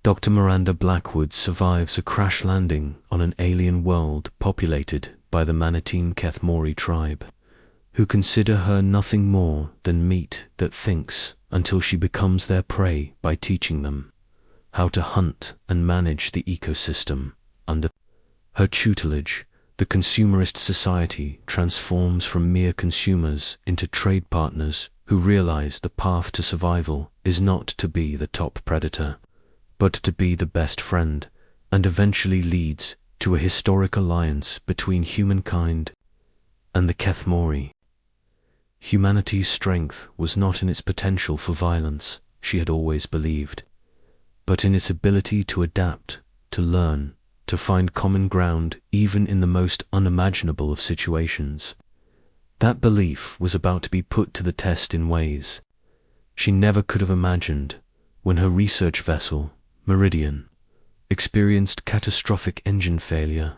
Dr. Miranda Blackwood survives a crash landing on an alien world populated by the Manette Kathemore tribe, who consider her nothing more than meat that thinks, until she becomes their prey by teaching them how to hunt and manage the ecosystem. Under her tutelage, the consumerist society transforms from mere consumers into trade partners who realize the path to survival is not to be the top predator, but to be the best friend, and eventually leads to a historic alliance between humankind and the Kathemore. Humanity's strength was not in its potential for violence, she had always believed, but in its ability to adapt, to learn, to find common ground even in the most unimaginable of situations. That belief was about to be put to the test in ways she never could have imagined when her research vessel, Meridian, experienced catastrophic engine failure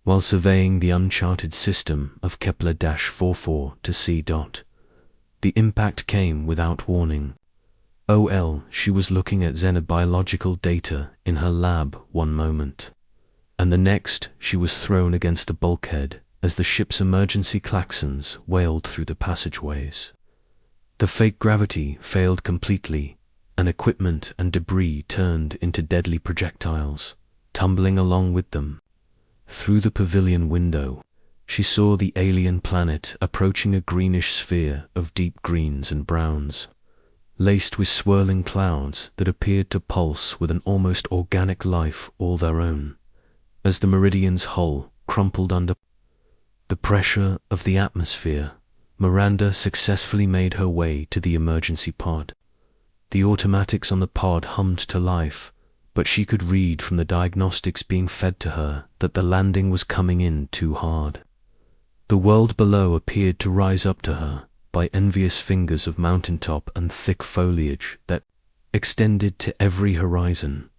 while surveying the uncharted system of Kepler-44 to C. The impact came without warning. She was looking at xenobiological data in her lab one moment, and the next she was thrown against a bulkhead as the ship's emergency klaxons wailed through the passageways. The fake gravity failed completely, and equipment and debris turned into deadly projectiles, tumbling along with them. Through the pavilion window, she saw the alien planet approaching a greenish sphere of deep greens and browns, laced with swirling clouds that appeared to pulse with an almost organic life all their own. As the Meridian's hull crumpled under the pressure of the atmosphere, Miranda successfully made her way to the emergency pod. The automatics on the pod hummed to life, but she could read from the diagnostics being fed to her that the landing was coming in too hard. The world below appeared to rise up to her by envious fingers of mountaintop and thick foliage that extended to every horizon.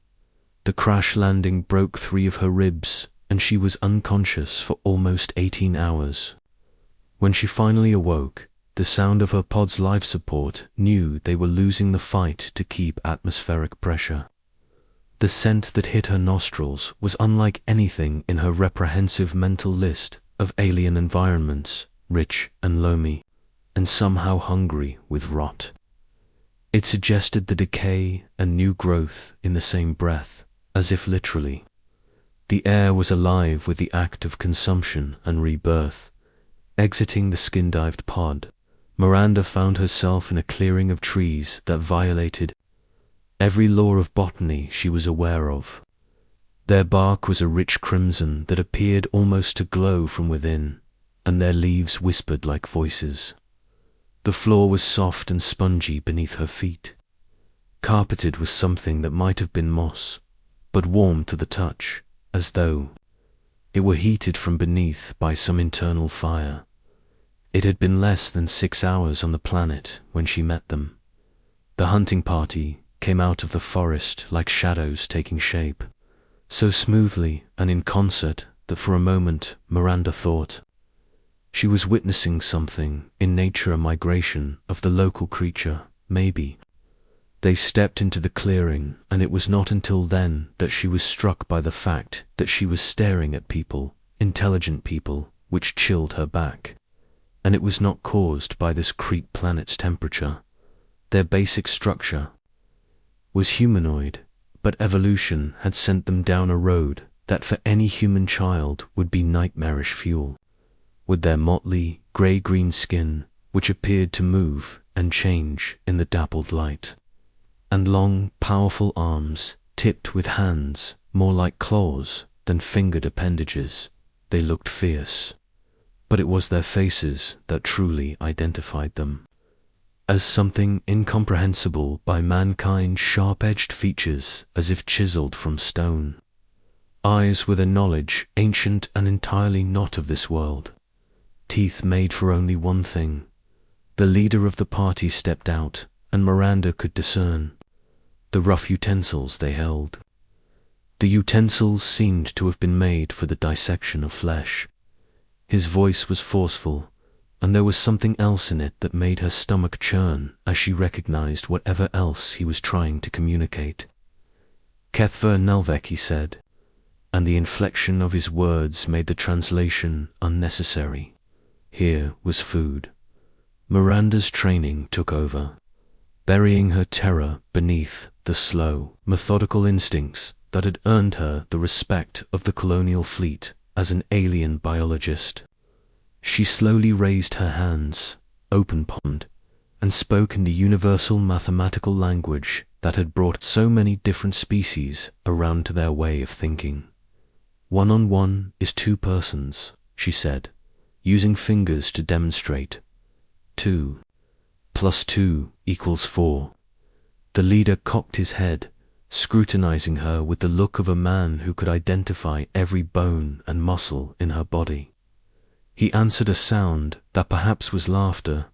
The crash landing broke 3 of her ribs, and she was unconscious for almost 18 hours. When she finally awoke, the sound of her pod's life support knew they were losing the fight to keep atmospheric pressure. The scent that hit her nostrils was unlike anything in her reprehensive mental list of alien environments, rich and loamy, and somehow hungry with rot. It suggested the decay and new growth in the same breath, as if literally. The air was alive with the act of consumption and rebirth. Exiting the skin-dived pod, Miranda found herself in a clearing of trees that violated every law of botany she was aware of. Their bark was a rich crimson that appeared almost to glow from within, and their leaves whispered like voices. The floor was soft and spongy beneath her feet, carpeted with something that might have been moss, but warm to the touch, as though it were heated from beneath by some internal fire. It had been less than 6 hours on the planet when she met them. The hunting party came out of the forest like shadows taking shape, so smoothly and in concert that for a moment Miranda thought she was witnessing something in nature, a migration of the local creature, maybe. They stepped into the clearing, and it was not until then that she was struck by the fact that she was staring at people, intelligent people, which chilled her back. And it was not caused by this creep planet's temperature. Their basic structure was humanoid, but evolution had sent them down a road that for any human child would be nightmarish fuel. With their motley, grey-green skin, which appeared to move and change in the dappled light, and long, powerful arms tipped with hands more like claws than fingered appendages, they looked fierce. But it was their faces that truly identified them as something incomprehensible by mankind's sharp-edged features as if chiseled from stone. Eyes with a knowledge ancient and entirely not of this world. Teeth made for only one thing. The leader of the party stepped out, and Miranda could discern the rough utensils they held. The utensils seemed to have been made for the dissection of flesh. His voice was forceful, and there was something else in it that made her stomach churn as she recognized whatever else he was trying to communicate. Kethver Nalvek, he said, and the inflection of his words made the translation unnecessary. Here was food. Miranda's training took over, burying her terror beneath the slow, methodical instincts that had earned her the respect of the colonial fleet as an alien biologist. She slowly raised her hands, open-palmed, and spoke in the universal mathematical language that had brought so many different species around to their way of thinking. 1-on-1 is 2 persons, she said, using fingers to demonstrate. 2 plus 2 equals 4. The leader cocked his head, scrutinizing her with the look of a man who could identify every bone and muscle in her body. He answered a sound that perhaps was laughter,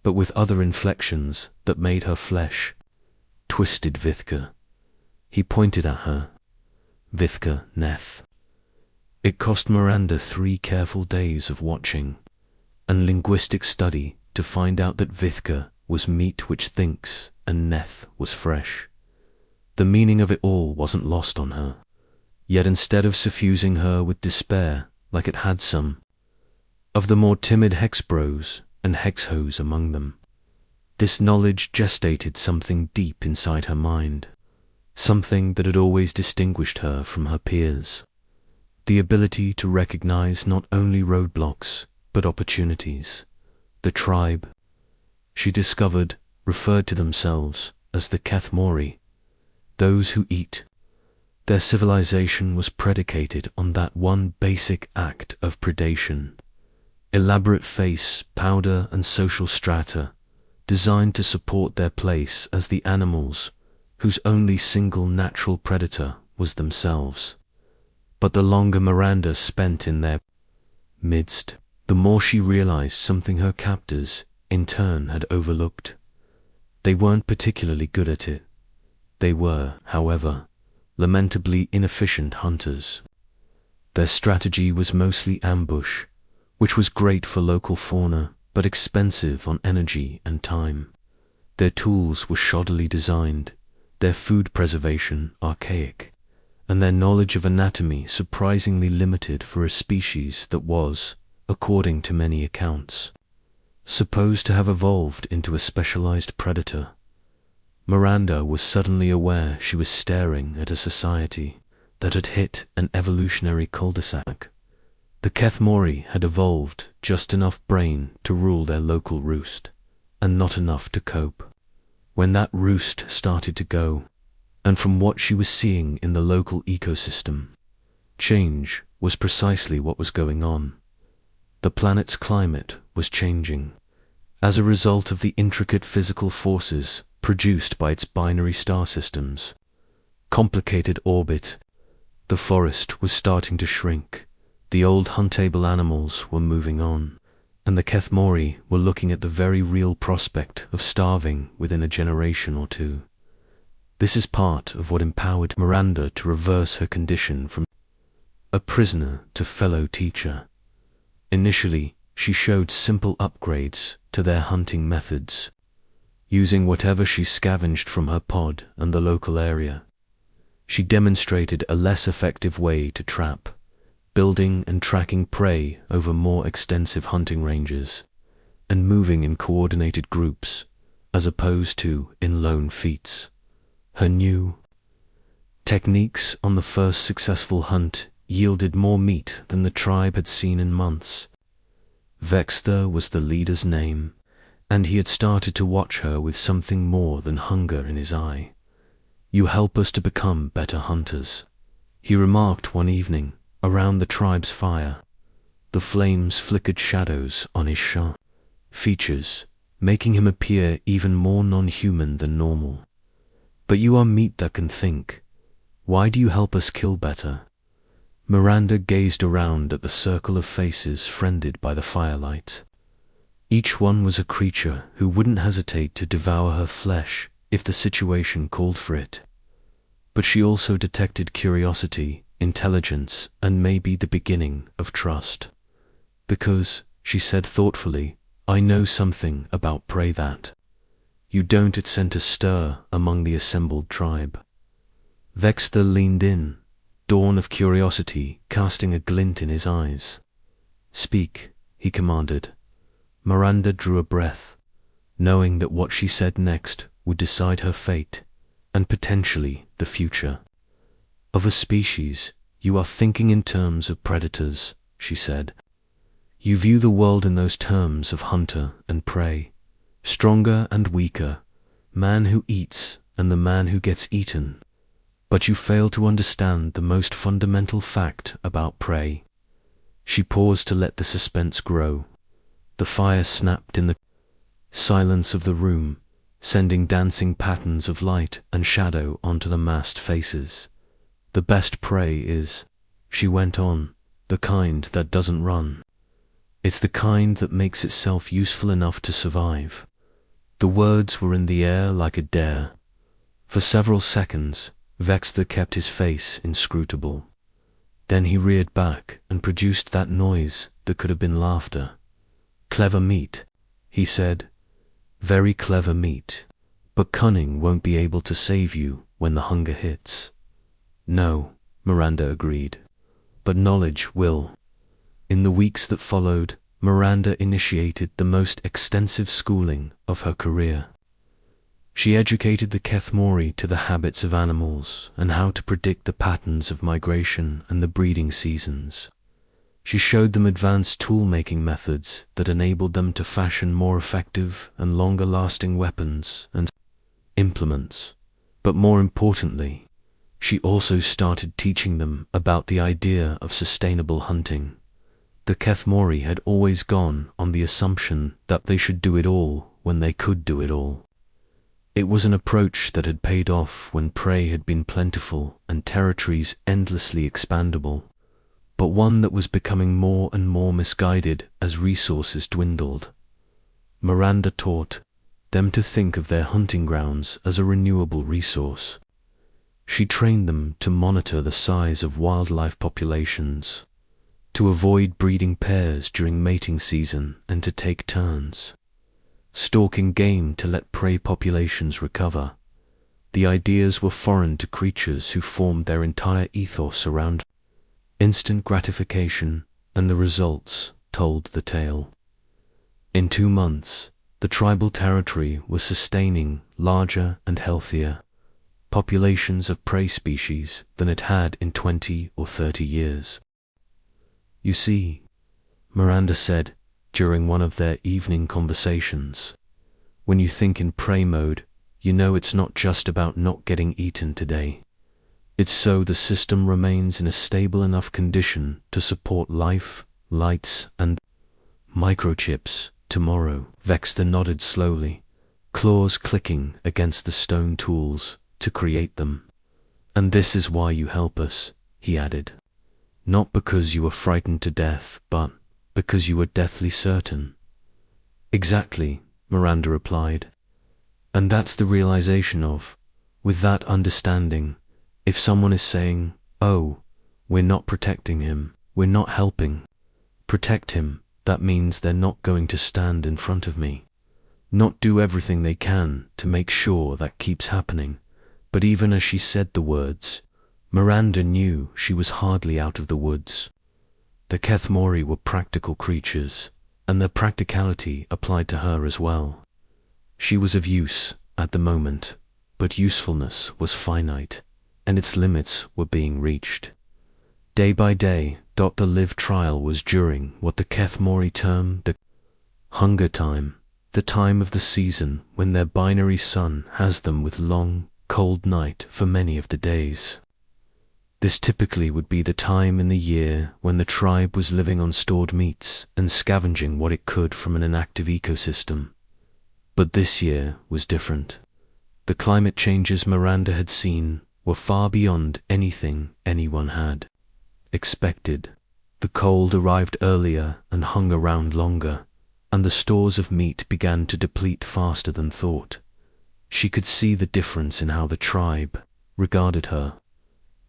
but with other inflections that made her flesh. Twisted Vithka. He pointed at her. Vithka Neth. It cost Miranda 3 careful days of watching and linguistic study to find out that Vithka was meat which thinks and Neth was fresh. The meaning of it all wasn't lost on her, yet instead of suffusing her with despair like it had some of the more timid hexbros and hexhos among them, this knowledge gestated something deep inside her mind, something that had always distinguished her from her peers, the ability to recognize not only roadblocks but opportunities. The tribe, she discovered, referred to themselves as the Kathemore, those who eat. Their civilization was predicated on that one basic act of predation. Elaborate face, powder, and social strata, designed to support their place as the animals whose only single natural predator was themselves. But the longer Miranda spent in their midst, the more she realized something her captors, in turn, had overlooked. They weren't particularly good at it. They were, however, lamentably inefficient hunters. Their strategy was mostly ambush, which was great for local fauna, but expensive on energy and time. Their tools were shoddily designed, their food preservation archaic, and their knowledge of anatomy surprisingly limited for a species that was, according to many accounts, supposed to have evolved into a specialized predator. Miranda was suddenly aware she was staring at a society that had hit an evolutionary cul-de-sac. The Kathemore had evolved just enough brain to rule their local roost, and not enough to cope. When that roost started to go, and from what she was seeing in the local ecosystem, change was precisely what was going on. The planet's climate was changing, as a result of the intricate physical forces produced by its binary star systems. Complicated orbit. The forest was starting to shrink. The old huntable animals were moving on, and the Kathemore were looking at the very real prospect of starving within a generation or 2. This is part of what empowered Miranda to reverse her condition from a prisoner to fellow teacher. Initially, she showed simple upgrades to their hunting methods, using whatever she scavenged from her pod and the local area. She demonstrated a less effective way to trap, building and tracking prey over more extensive hunting ranges, and moving in coordinated groups, as opposed to in lone feats. Her new techniques on the first successful hunt yielded more meat than the tribe had seen in months. Vexther was the leader's name, and he had started to watch her with something more than hunger in his eye. "You help us to become better hunters," he remarked one evening around the tribe's fire. The flames flickered shadows on his sharp features, making him appear even more non-human than normal. "But you are meat that can think. Why do you help us kill better?" Miranda gazed around at the circle of faces friended by the firelight. Each one was a creature who wouldn't hesitate to devour her flesh if the situation called for it. But she also detected curiosity, intelligence, and maybe the beginning of trust. "Because," she said thoughtfully, "I know something about prey that you don't." It sent a stir among the assembled tribe. Vexter leaned in, dawn of curiosity casting a glint in his eyes. "Speak," he commanded. Miranda drew a breath, knowing that what she said next would decide her fate, and potentially the future. "Of a species, you are thinking in terms of predators," she said. "You view the world in those terms of hunter and prey, stronger and weaker, man who eats and the man who gets eaten. But you fail to understand the most fundamental fact about prey." She paused to let the suspense grow. The fire snapped in the silence of the room, sending dancing patterns of light and shadow onto the masked faces. "The best prey is," she went on, "the kind that doesn't run. It's the kind that makes itself useful enough to survive." The words were in the air like a dare. For several seconds, Vexter kept his face inscrutable. Then he reared back and produced that noise that could have been laughter. "Clever meat," he said. "Very clever meat. But cunning won't be able to save you when the hunger hits." "No," Miranda agreed. "But knowledge will." In the weeks that followed, Miranda initiated the most extensive schooling of her career. She educated the Kathemore to the habits of animals and how to predict the patterns of migration and the breeding seasons. She showed them advanced tool-making methods that enabled them to fashion more effective and longer-lasting weapons and implements. But more importantly, she also started teaching them about the idea of sustainable hunting. The Kathemore had always gone on the assumption that they should do it all when they could do it all. It was an approach that had paid off when prey had been plentiful and territories endlessly expandable, but one that was becoming more and more misguided as resources dwindled. Miranda taught them to think of their hunting grounds as a renewable resource. She trained them to monitor the size of wildlife populations, to avoid breeding pairs during mating season and to take turns, stalking game to let prey populations recover. The ideas were foreign to creatures who formed their entire ethos around instant gratification, and the results told the tale. In 2 months, the tribal territory was sustaining larger and healthier populations of prey species than it had in 20 or 30 years. "You see," Miranda said during one of their evening conversations, "when you think in prey mode, you know it's not just about not getting eaten today. It's so the system remains in a stable enough condition to support life, lights, and microchips tomorrow." Vexter nodded slowly, claws clicking against the stone tools to create them. "And this is why you help us," he added. "Not because you were frightened to death, but because you were deathly certain." "Exactly," Miranda replied. "And that's the realization of, with that understanding, if someone is saying, 'Oh, we're not protecting him, we're not helping protect him,' that means they're not going to stand in front of me, not do everything they can to make sure that keeps happening." But even as she said the words, Miranda knew she was hardly out of the woods. The Kathemore were practical creatures, and their practicality applied to her as well. She was of use at the moment, but usefulness was finite, and its limits were being reached. Day by day, the live trial was during what the Kathemore term the hunger time, the time of the season when their binary sun has them with long, cold night for many of the days. This typically would be the time in the year when the tribe was living on stored meats and scavenging what it could from an inactive ecosystem. But this year was different. The climate changes Miranda had seen were far beyond anything anyone had expected. The cold arrived earlier and hung around longer, and the stores of meat began to deplete faster than thought. She could see the difference in how the tribe regarded her,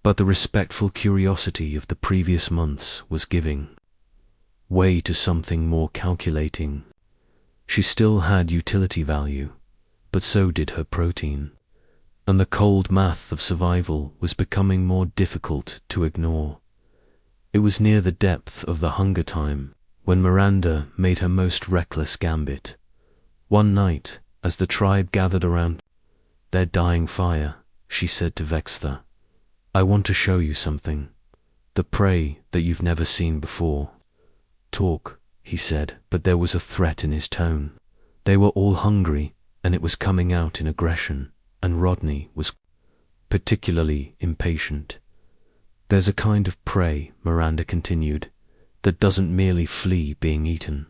but the respectful curiosity of the previous months was giving way to something more calculating. She still had utility value, but so did her protein. and the cold math of survival was becoming more difficult to ignore. It was near the depth of the hunger time when Miranda made her most reckless gambit. One night, as the tribe gathered around their dying fire, she said to Vextha, "I want to show you something, the prey that you've never seen before." "Talk," he said, but there was a threat in his tone. They were all hungry, and it was coming out in aggression, and Rodney was particularly impatient. "There's a kind of prey," Miranda continued, "that doesn't merely flee being eaten.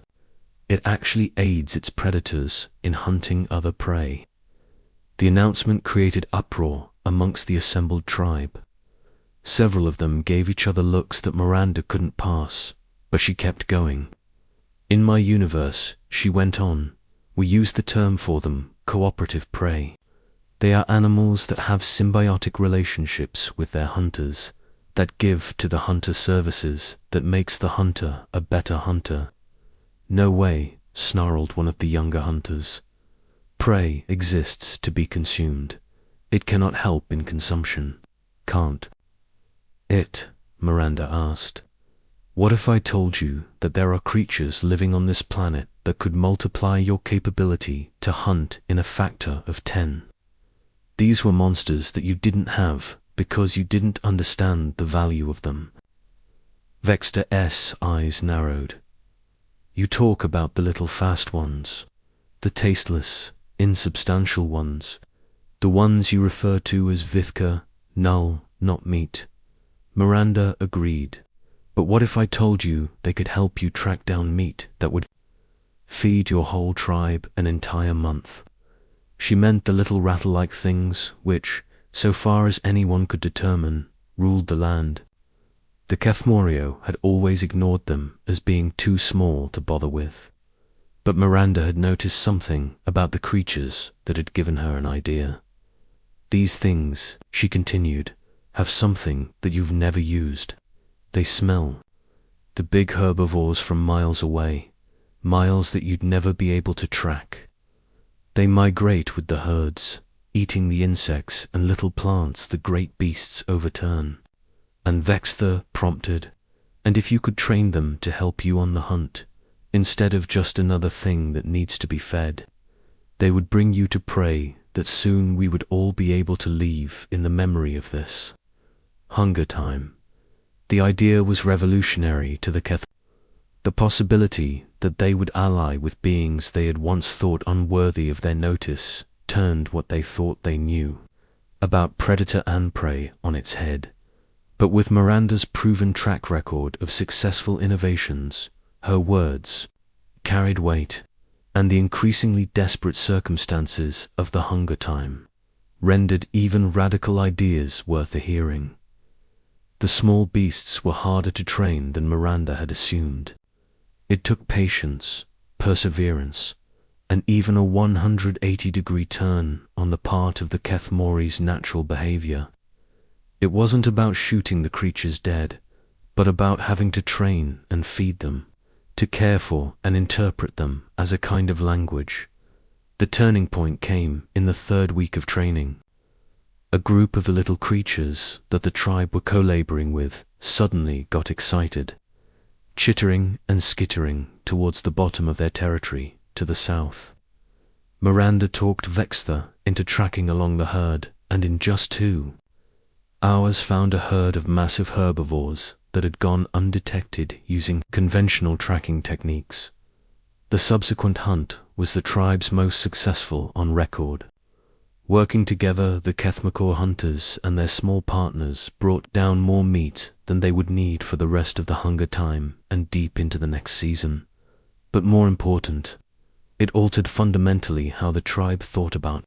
It actually aids its predators in hunting other prey." The announcement created uproar amongst the assembled tribe. Several of them gave each other looks that Miranda couldn't pass, but she kept going. "In my universe," she went on, "we use the term for them, cooperative prey. They are animals that have symbiotic relationships with their hunters, that give to the hunter services that makes the hunter a better hunter." "No way," snarled one of the younger hunters. "Prey exists to be consumed. It cannot help in consumption, can't it?" Miranda asked. "What if I told you that there are creatures living on this planet that could multiply your capability to hunt in a factor of 10? These were monsters that you didn't have because you didn't understand the value of them." Vexta's eyes narrowed. "You talk about the little fast ones, the tasteless, insubstantial ones, the ones you refer to as Vithka, null, not meat." Miranda agreed. "But what if I told you they could help you track down meat that would feed your whole tribe an entire month?" She meant the little rattle-like things which, so far as anyone could determine, ruled the land. The Kathemore had always ignored them as being too small to bother with. But Miranda had noticed something about the creatures that had given her an idea. "These things," she continued, "have something that you've never used. They smell. The big herbivores from miles away, miles that you'd never be able to track. They migrate with the herds, eating the insects and little plants the great beasts overturn." And Vextha prompted, "And if you could train them to help you on the hunt, instead of just another thing that needs to be fed, they would bring you to prey that soon we would all be able to leave in the memory of this hunger time." The idea was revolutionary to the Kathemore. The possibility that they would ally with beings they had once thought unworthy of their notice turned what they thought they knew about predator and prey on its head. But with Miranda's proven track record of successful innovations, her words carried weight, and the increasingly desperate circumstances of the hunger time rendered even radical ideas worth a hearing. The small beasts were harder to train than Miranda had assumed. It took patience, perseverance, and even a 180-degree turn on the part of the Kathemore's natural behavior. It wasn't about shooting the creatures dead, but about having to train and feed them, to care for and interpret them as a kind of language. The turning point came in the 3rd week of training. A group of the little creatures that the tribe were co-laboring with suddenly got excited, chittering and skittering towards the bottom of their territory to the south. Miranda talked Vextha into tracking along the herd, and in just 2 hours found a herd of massive herbivores that had gone undetected using conventional tracking techniques. The subsequent hunt was the tribe's most successful on record. Working together, the Kathemore hunters and their small partners brought down more meat than they would need for the rest of the hunger time and deep into the next season. But more important, it altered fundamentally how the tribe thought about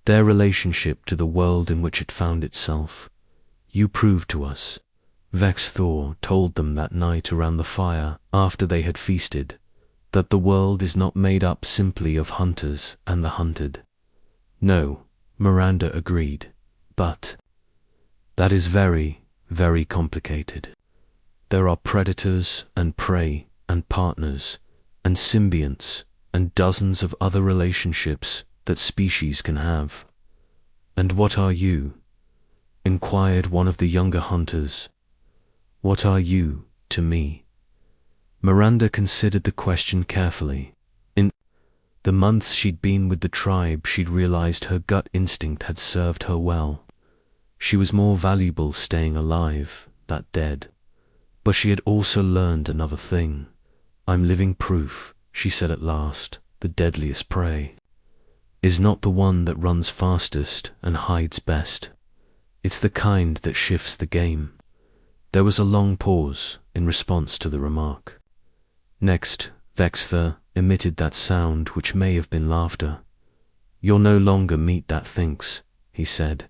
their relationship to the world in which it found itself. "You proved to us," Vextha told them that night around the fire after they had feasted, "that the world is not made up simply of hunters and the hunted." "No," Miranda agreed, "but that is very, very complicated. There are predators and prey and partners and symbionts and dozens of other relationships that species can have. "And what are you?" inquired one of the younger hunters. "What are you to me?" Miranda considered the question carefully. In the months she'd been with the tribe, she'd realized her gut instinct had served her well. She was more valuable staying alive than dead. But she had also learned another thing. "I'm living proof," she said at last. "The deadliest prey is not the one that runs fastest and hides best. It's the kind that shifts the game." There was a long pause in response to the remark. Next, Vexther emitted that sound which may have been laughter. "You're no longer meat that thinks," he said.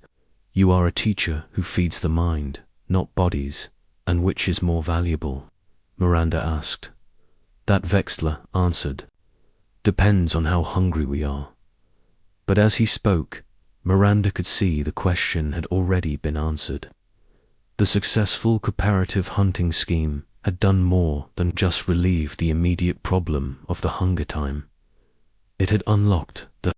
"You are a teacher who feeds the mind, not bodies." "And which is more valuable?" Miranda asked. That Vextler answered, "Depends on how hungry we are." But as he spoke, Miranda could see the question had already been answered. The successful cooperative hunting scheme had done more than just relieve the immediate problem of the hunger time. It had unlocked the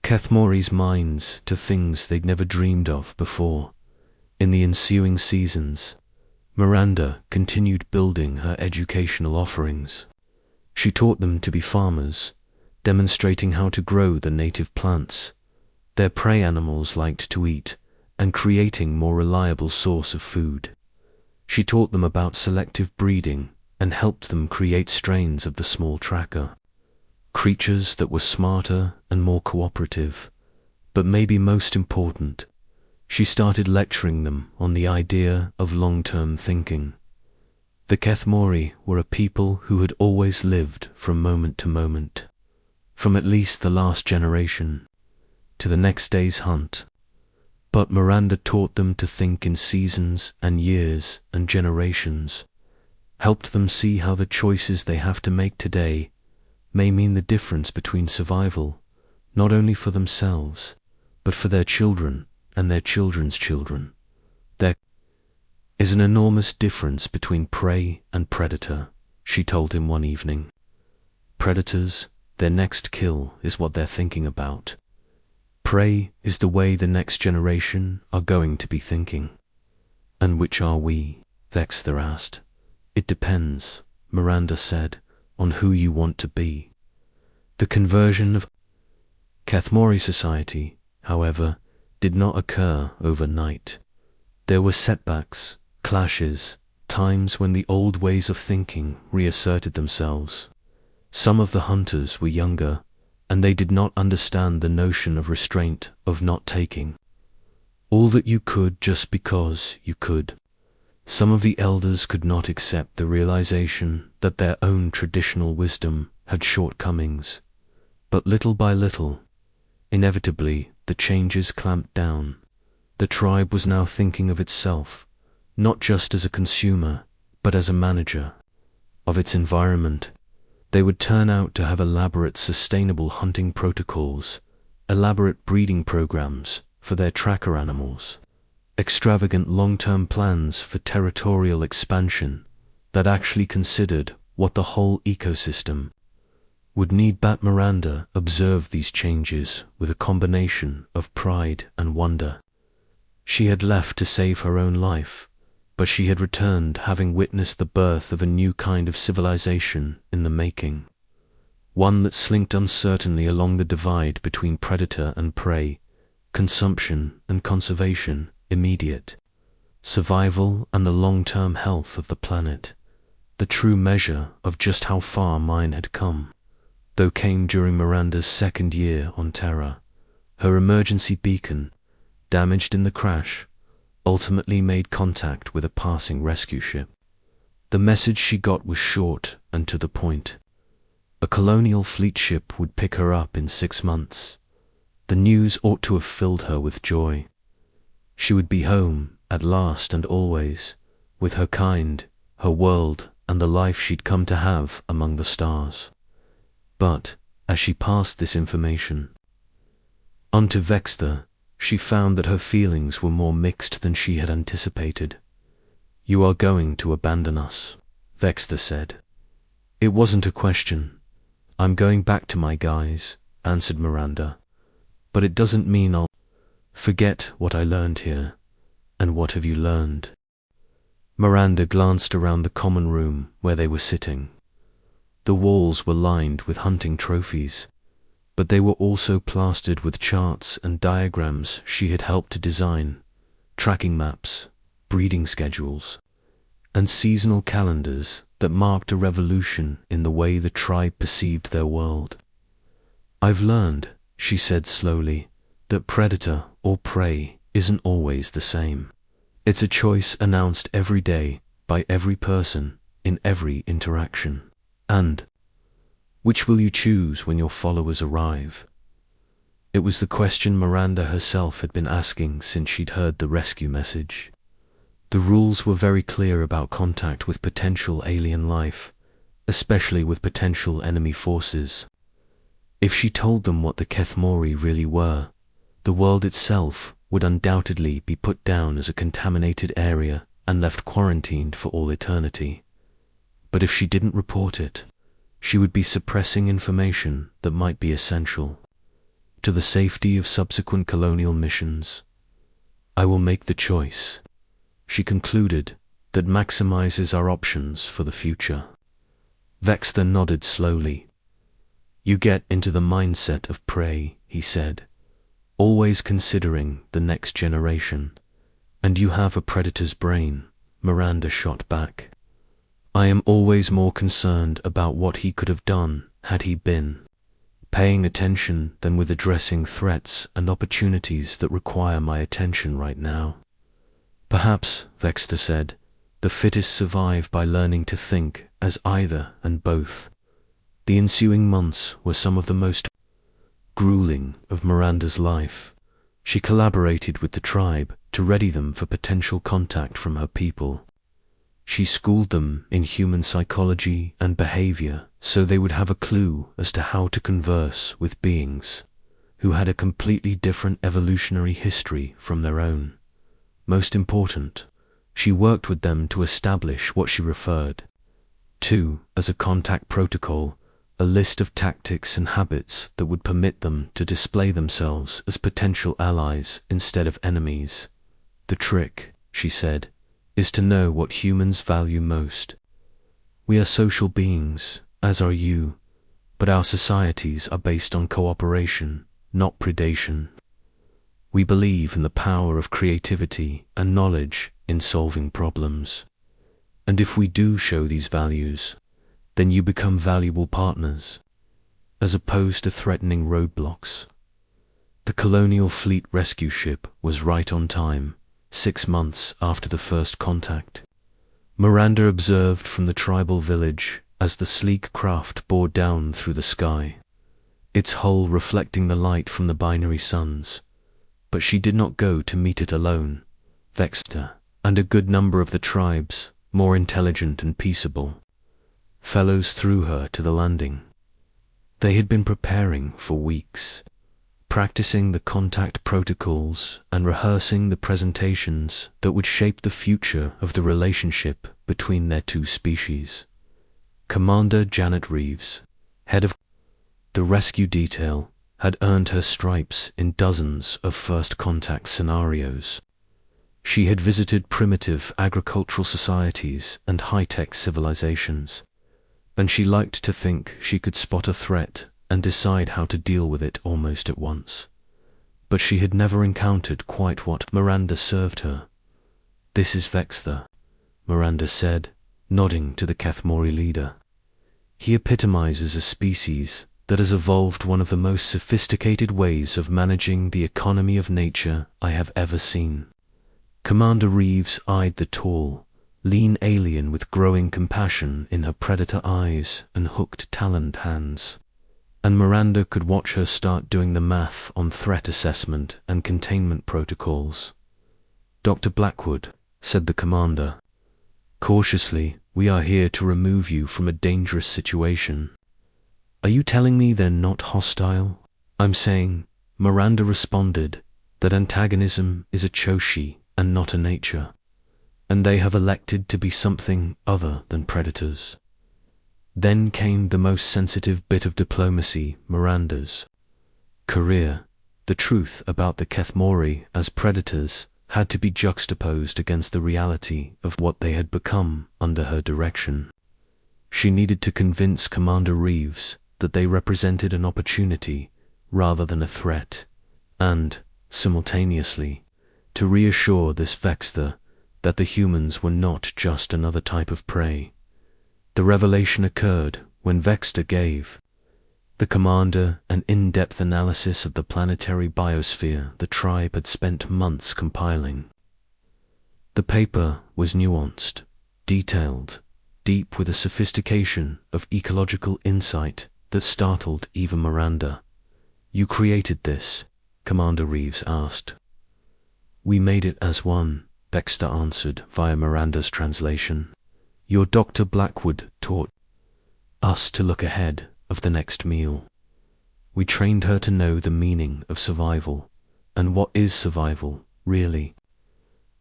Kathemore's minds to things they'd never dreamed of before. In the ensuing seasons, Miranda continued building her educational offerings. She taught them to be farmers, demonstrating how to grow the native plants their prey animals liked to eat, and creating more reliable source of food. She taught them about selective breeding and helped them create strains of the small tracker, creatures that were smarter and more cooperative. But maybe most important, she started lecturing them on the idea of long-term thinking. The Kathemore were a people who had always lived from moment to moment, from at least the last generation to the next day's hunt. But Miranda taught them to think in seasons and years and generations, helped them see how the choices they have to make today may mean the difference between survival, not only for themselves, but for their children and their children's children. There is an enormous difference between prey and predator, she told him one evening. Predators, their next kill is what they're thinking about. Prey is the way the next generation are going to be thinking. And which are we? Vexther asked. It depends, Miranda said, on who you want to be. The conversion of Kathemore society, however, did not occur overnight. There were setbacks, clashes, times when the old ways of thinking reasserted themselves. Some of the hunters were younger, and they did not understand the notion of restraint, of not taking all that you could just because you could. Some of the elders could not accept the realization that their own traditional wisdom had shortcomings. But little by little, inevitably, the changes clamped down. The tribe was now thinking of itself, not just as a consumer, but as a manager of its environment. They would turn out to have elaborate sustainable hunting protocols, elaborate breeding programs for their tracker animals, extravagant long-term plans for territorial expansion that actually considered what the whole ecosystem would need. Bat Miranda observed these changes with a combination of pride and wonder. She had left to save her own life, but she had returned having witnessed the birth of a new kind of civilization in the making, one that slinked uncertainly along the divide between predator and prey, consumption and conservation, immediate survival and the long-term health of the planet. The true measure of just how far mine had come, though, came during Miranda's second year on Terra. Her emergency beacon, damaged in the crash, ultimately made contact with a passing rescue ship. The message she got was short and to the point. A colonial fleet ship would pick her up in 6 months. The news ought to have filled her with joy. She would be home, at last and always, with her kind, her world, and the life she'd come to have among the stars. But, as she passed this information on to Vexther, she found that her feelings were more mixed than she had anticipated. "You are going to abandon us," Vexther said. "It wasn't a question. I'm going back to my guys," answered Miranda. "But it doesn't mean I'll Forget what I learned here. And what have you learned? Miranda glanced around the common room where they were sitting. The walls were lined with hunting trophies, but they were also plastered with charts and diagrams she had helped to design, tracking maps, breeding schedules, and seasonal calendars that marked a revolution in the way the tribe perceived their world. I've learned, she said slowly, that predator or prey isn't always the same. It's a choice announced every day by every person in every interaction. And which will you choose when your followers arrive? It was the question Miranda herself had been asking since she'd heard the rescue message. The rules were very clear about contact with potential alien life, especially with potential enemy forces. If she told them what the Kathemore really were, the world itself would undoubtedly be put down as a contaminated area and left quarantined for all eternity. But if she didn't report it, she would be suppressing information that might be essential to the safety of subsequent colonial missions. I will make the choice, she concluded, that maximizes our options for the future. Vexter nodded slowly. You get into the mindset of prey, he said, always considering the next generation. And you have a predator's brain, Miranda shot back. I am always more concerned about what he could have done had he been paying attention than with addressing threats and opportunities that require my attention right now. Perhaps, Vexter said, the fittest survive by learning to think as either and both. The ensuing months were some of the most grueling of Miranda's life. She collaborated with the tribe to ready them for potential contact from her people. She schooled them in human psychology and behavior so they would have a clue as to how to converse with beings who had a completely different evolutionary history from their own. Most important, she worked with them to establish what she referred to as a contact protocol, a list of tactics and habits that would permit them to display themselves as potential allies instead of enemies. The trick, she said, is to know what humans value most. We are social beings, as are you, but our societies are based on cooperation, not predation. We believe in the power of creativity and knowledge in solving problems. And if we do show these values, then you become valuable partners, as opposed to threatening roadblocks. The colonial fleet rescue ship was right on time, 6 months after the first contact. Miranda observed from the tribal village as the sleek craft bore down through the sky, its hull reflecting the light from the binary suns. But she did not go to meet it alone. Vexter and a good number of the tribes, more intelligent and peaceable, fellows threw her to the landing. They had been preparing for weeks, practicing the contact protocols and rehearsing the presentations that would shape the future of the relationship between their two species. Commander Janet Reeves, head of the rescue detail, had earned her stripes in dozens of first contact scenarios. She had visited primitive agricultural societies and high-tech civilizations, and she liked to think she could spot a threat and decide how to deal with it almost at once. But she had never encountered quite what Miranda served her. This is Vexter, Miranda said, nodding to the Kathemore leader. He epitomizes a species that has evolved one of the most sophisticated ways of managing the economy of nature I have ever seen. Commander Reeves eyed the tall, lean alien with growing compassion in her predator eyes and hooked taloned hands. And Miranda could watch her start doing the math on threat assessment and containment protocols. Dr. Blackwood, said the commander, cautiously, we are here to remove you from a dangerous situation. Are you telling me they're not hostile? I'm saying, Miranda responded, that antagonism is a choshi and not a nature, and they have elected to be something other than predators. Then came the most sensitive bit of diplomacy, Miranda's career, The truth about the Kathemore as predators had to be juxtaposed against the reality of what they had become under her direction. She needed to convince Commander Reeves that they represented an opportunity rather than a threat, and, simultaneously, to reassure this Vexter that the humans were not just another type of prey. The revelation occurred when Vexter gave the commander an in-depth analysis of the planetary biosphere the tribe had spent months compiling. The paper was nuanced, detailed, deep with a sophistication of ecological insight that startled even Miranda. "You created this?" Commander Reeves asked. "We made it as one," Vexter answered via Miranda's translation. "Your Dr. Blackwood taught us to look ahead of the next meal. We trained her to know the meaning of survival, and what is survival, really."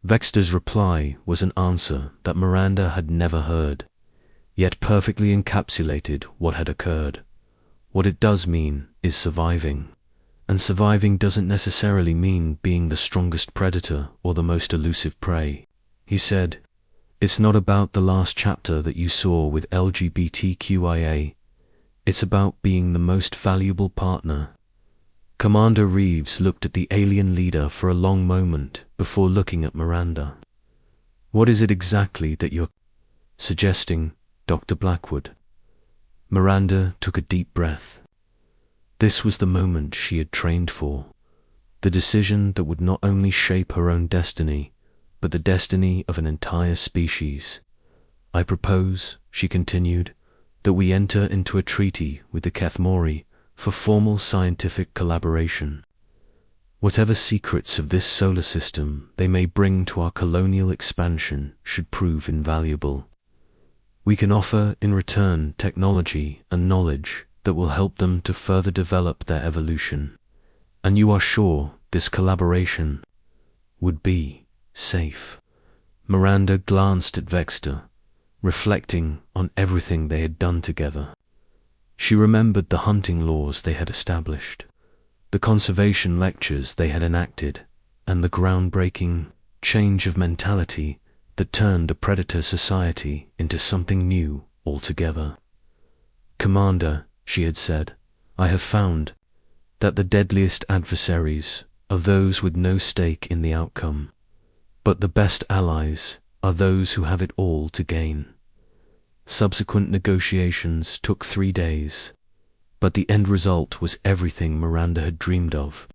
Vexter's reply was an answer that Miranda had never heard, yet perfectly encapsulated what had occurred. What it does mean is surviving, and surviving doesn't necessarily mean being the strongest predator or the most elusive prey. He said, "It's not about the last chapter that you saw with LGBTQIA. It's about being the most valuable partner." Commander Reeves looked at the alien leader for a long moment before looking at Miranda. "What is it exactly that you're suggesting, Dr. Blackwood?" Miranda took a deep breath. This was the moment she had trained for, the decision that would not only shape her own destiny, but the destiny of an entire species. "I propose," she continued, "that we enter into a treaty with the Kathemore for formal scientific collaboration. Whatever secrets of this solar system they may bring to our colonial expansion should prove invaluable. We can offer in return technology and knowledge that will help them to further develop their evolution. And you are sure this collaboration would be safe?" Miranda glanced at Vexter, reflecting on everything they had done together. She remembered the hunting laws they had established, the conservation lectures they had enacted, and the groundbreaking change of mentality that turned a predator society into something new altogether. "Commander," she had said, "I have found that the deadliest adversaries are those with no stake in the outcome, but the best allies are those who have it all to gain." Subsequent negotiations took 3 days, but the end result was everything Miranda had dreamed of.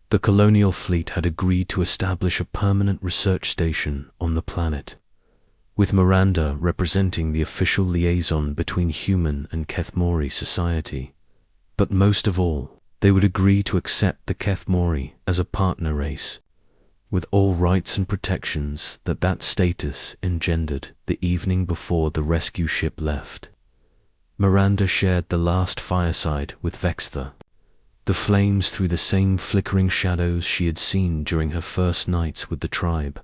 The colonial fleet had agreed to establish a permanent research station on the planet, with Miranda representing the official liaison between human and Kathemore society. But most of all, they would agree to accept the Kathemore as a partner race, with all rights and protections that status engendered the evening before the rescue ship left. Miranda shared the last fireside with Vexter, the flames through the same flickering shadows she had seen during her first nights with the tribe,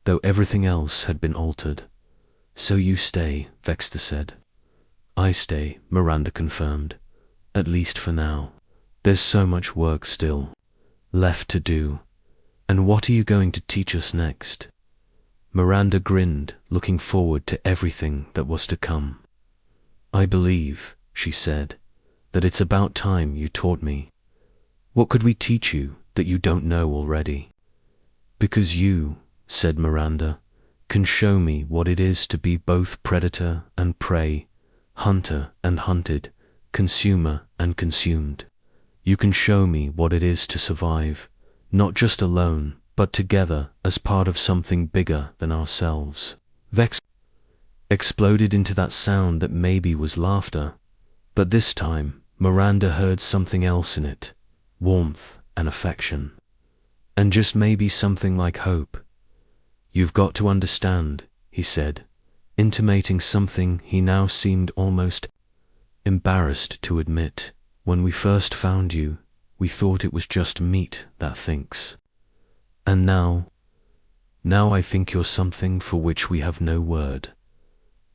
though everything else had been altered. "So you stay," Vexter said. "I stay," Miranda confirmed, "at least for now. There's so much work still left to do. And what are you going to teach us next?" Miranda grinned, looking forward to everything that was to come. "I believe," she said, "that it's about time you taught me. What could we teach you that you don't know already?" "Because you," said Miranda, "can show me what it is to be both predator and prey, hunter and hunted, consumer and consumed. You can show me what it is to survive, not just alone, but together as part of something bigger than ourselves." Vex exploded into that sound that maybe was laughter, but this time Miranda heard something else in it, warmth and affection, and just maybe something like hope. "You've got to understand," he said, intimating something he now seemed almost embarrassed to admit. "When we first found you, we thought it was just meat that thinks. And now I think you're something for which we have no word.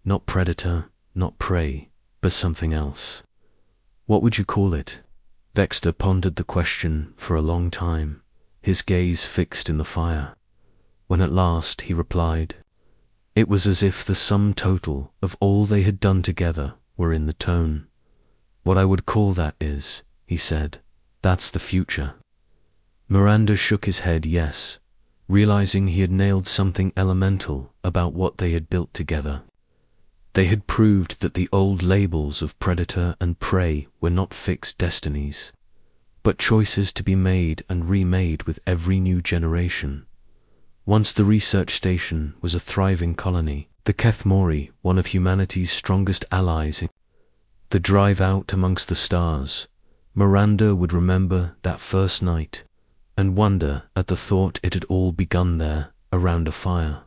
Not predator, not prey, but something else. What would you call it?" Vexter pondered the question for a long time, his gaze fixed in the fire. When at last he replied, it was as if the sum total of all they had done together were in the tone. What I would call that is, he said, that's the future. Miranda shook his head yes, realizing he had nailed something elemental about what they had built together. They had proved that the old labels of predator and prey were not fixed destinies, but choices to be made and remade with every new generation. Once the research station was a thriving colony, the Kathemore one of humanity's strongest allies. The drive out amongst the stars, Miranda would remember that first night and wonder at the thought it had all begun there, around a fire.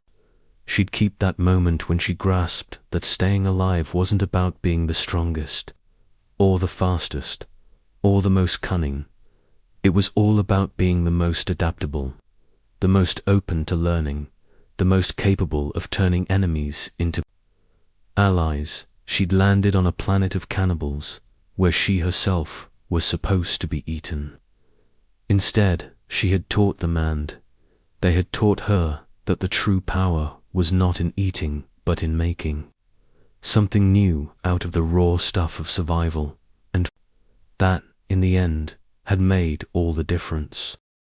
She'd keep that moment when she grasped that staying alive wasn't about being the strongest, or the fastest, or the most cunning. It was all about being the most adaptable, the most open to learning, the most capable of turning enemies into allies. She'd landed on a planet of cannibals, where she herself was supposed to be eaten. Instead, she had taught them, and they had taught her, that the true power was not in eating but in making something new out of the raw stuff of survival, and that, in the end, had made all the difference.